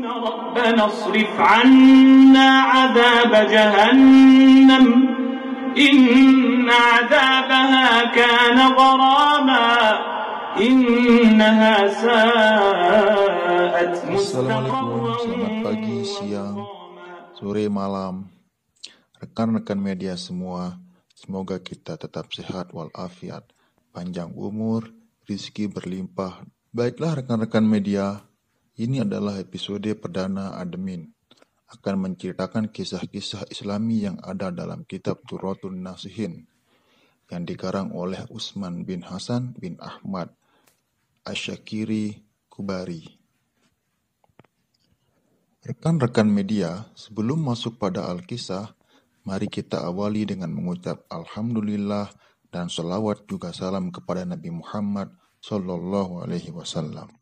ربنا اصرف عنا عذاب جهنم إن عذابها كان غراما إنها ساءت Assalamualaikum, selamat pagi, siang, sore, malam, rekan-rekan media semua. Semoga kita tetap sehat walafiat, panjang umur, rizki berlimpah. Baiklah rekan-rekan media, ini adalah episode perdana admin. Akan menceritakan kisah-kisah Islami yang ada dalam kitab Durratun Nasihin yang dikarang oleh Utsman bin Hasan bin Ahmad Asy-Syakiri Kubari. Rekan-rekan media, sebelum masuk pada Al-Kisah, mari kita awali dengan mengucap Alhamdulillah dan selawat juga salam kepada Nabi Muhammad Sallallahu Alaihi Wasallam.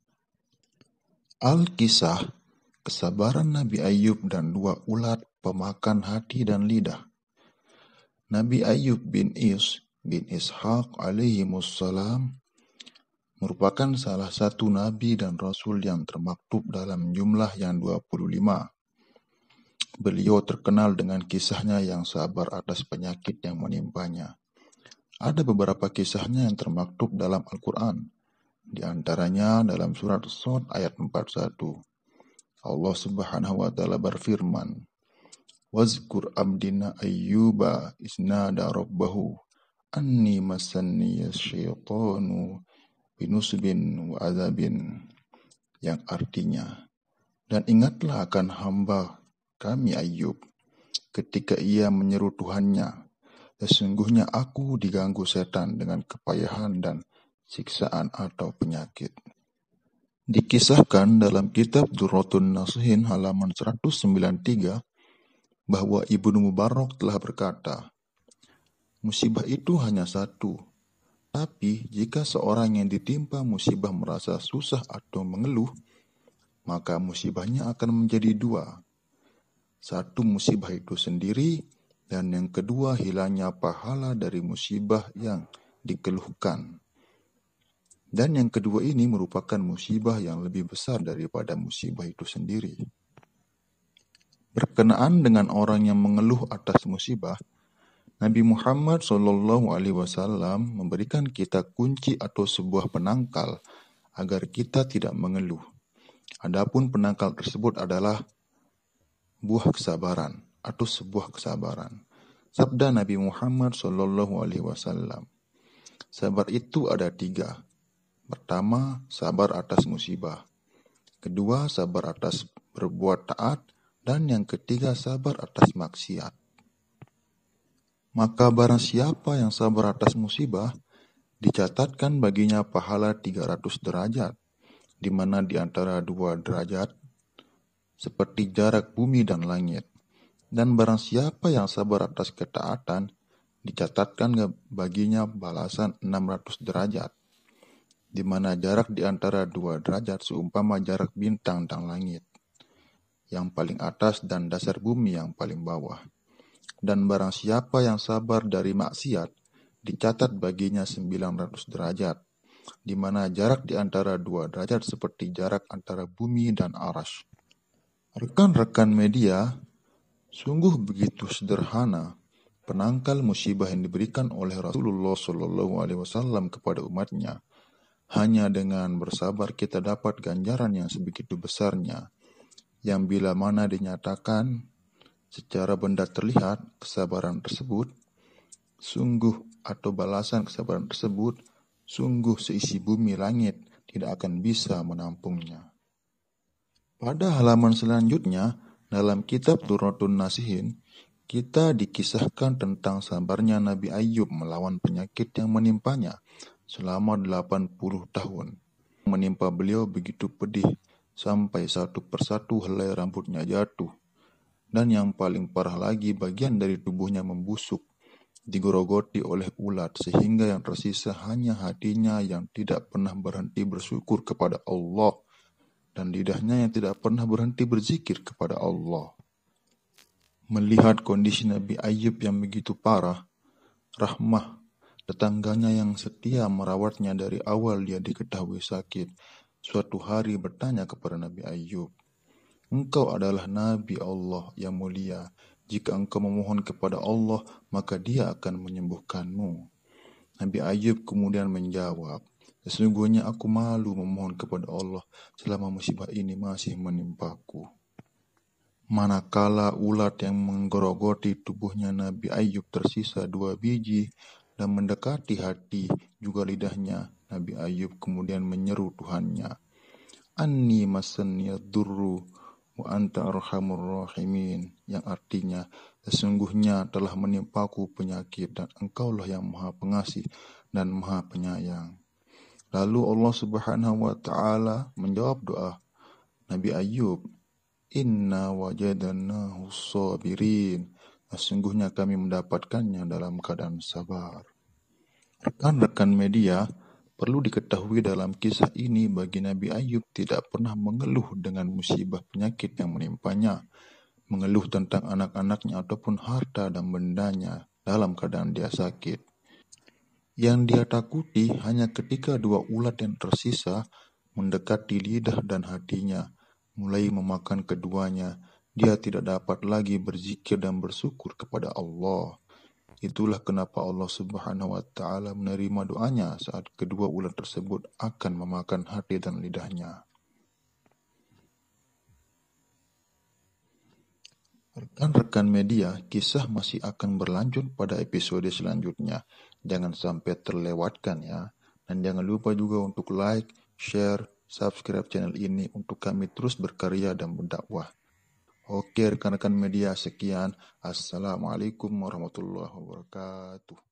Al-Kisah, kesabaran Nabi Ayub dan dua ulat pemakan hati dan lidah. Nabi Ayub bin Ishaq alaihimussalam merupakan salah satu nabi dan rasul yang termaktub dalam jumlah yang 25. Beliau terkenal dengan kisahnya yang sabar atas penyakit yang menimpanya. Ada beberapa kisahnya yang termaktub dalam Al-Quran, di antaranya dalam surat Shad ayat 41. Allah Subhanahu wa taala berfirman, "Wazkur abdina Ayyuba isnada rabbahu anni massanniyas syaitanu binusbin wa azabin," yang artinya, dan ingatlah akan hamba kami Ayub ketika ia menyeru Tuhannya, sesungguhnya aku diganggu setan dengan kepayahan dan siksaan atau penyakit. Dikisahkan dalam kitab Durratun Nasihin halaman 193 bahwa Ibnu Mubarak telah berkata, musibah itu hanya satu, tapi jika seorang yang ditimpa musibah merasa susah atau mengeluh, maka musibahnya akan menjadi dua. Satu, musibah itu sendiri, dan yang kedua, hilangnya pahala dari musibah yang dikeluhkan. Dan yang kedua ini merupakan musibah yang lebih besar daripada musibah itu sendiri. Berkenaan dengan orang yang mengeluh atas musibah, Nabi Muhammad SAW memberikan kita kunci atau sebuah penangkal agar kita tidak mengeluh. Adapun penangkal tersebut adalah buah kesabaran atau sebuah kesabaran. Sabda Nabi Muhammad SAW, sabar itu ada 3. Pertama, sabar atas musibah. Kedua, sabar atas berbuat taat. Dan yang ketiga, sabar atas maksiat. Maka barang siapa yang sabar atas musibah, dicatatkan baginya pahala 300 derajat, di mana di antara 2 derajat seperti jarak bumi dan langit. Dan barang siapa yang sabar atas ketaatan, dicatatkan baginya balasan 600 derajat, di mana jarak di antara 2 derajat seumpama jarak bintang dan langit yang paling atas dan dasar bumi yang paling bawah. Dan barang siapa yang sabar dari maksiat, dicatat baginya 900 derajat, di mana jarak di antara 2 derajat seperti jarak antara bumi dan arasy. Rekan-rekan media, sungguh begitu sederhana penangkal musibah yang diberikan oleh Rasulullah SAW kepada umatnya. Hanya dengan bersabar kita dapat ganjaran yang sebegitu besarnya, yang bila mana dinyatakan secara benda terlihat kesabaran tersebut, sungguh atau balasan kesabaran tersebut, sungguh seisi bumi langit tidak akan bisa menampungnya. Pada halaman selanjutnya, dalam kitab Durratun Nasihin, kita dikisahkan tentang sabarnya Nabi Ayub melawan penyakit yang menimpanya selama 80 tahun. Menimpa beliau begitu pedih, sampai satu persatu helai rambutnya jatuh. Dan yang paling parah lagi, bagian dari tubuhnya membusuk, digerogoti oleh ulat, sehingga yang tersisa hanya hatinya yang tidak pernah berhenti bersyukur kepada Allah, dan lidahnya yang tidak pernah berhenti berzikir kepada Allah. Melihat kondisi Nabi Ayub yang begitu parah, Rahmah, tetangganya yang setia merawatnya dari awal dia diketahui sakit, suatu hari bertanya kepada Nabi Ayub, Engkau adalah Nabi Allah yang mulia. Jika engkau memohon kepada Allah, maka Dia akan menyembuhkanmu. Nabi Ayub kemudian menjawab, sesungguhnya aku malu memohon kepada Allah selama musibah ini masih menimpaku. Manakala ulat yang menggerogoti tubuhnya Nabi Ayub tersisa 2 biji dan mendekati hati juga lidahnya, Nabi Ayub kemudian menyeru Tuhannya, Anni masanniya durru wa anta arhamur rahimin, yang artinya, sesungguhnya telah menimpaku penyakit dan engkaulah yang maha pengasih dan maha penyayang. Lalu Allah Subhanahu wa ta'ala menjawab doa Nabi Ayub, Inna wajadnahu sabirin, sesungguhnya kami mendapatkannya dalam keadaan sabar. Rekan-rekan media, perlu diketahui dalam kisah ini bagi Nabi Ayub tidak pernah mengeluh dengan musibah penyakit yang menimpanya, mengeluh tentang anak-anaknya ataupun harta dan bendanya dalam keadaan dia sakit. Yang dia takuti hanya ketika 2 ulat yang tersisa mendekati lidah dan hatinya, mulai memakan keduanya, dia tidak dapat lagi berzikir dan bersyukur kepada Allah. Itulah kenapa Allah Subhanahu wa ta'ala menerima doanya saat kedua ulat tersebut akan memakan hati dan lidahnya. Rekan-rekan media, kisah masih akan berlanjut pada episode selanjutnya. Jangan sampai terlewatkan ya. Dan jangan lupa juga untuk like, share, subscribe channel ini untuk kami terus berkarya dan berdakwah. Oke rekan-rekan media, sekian. Assalamualaikum warahmatullahi wabarakatuh.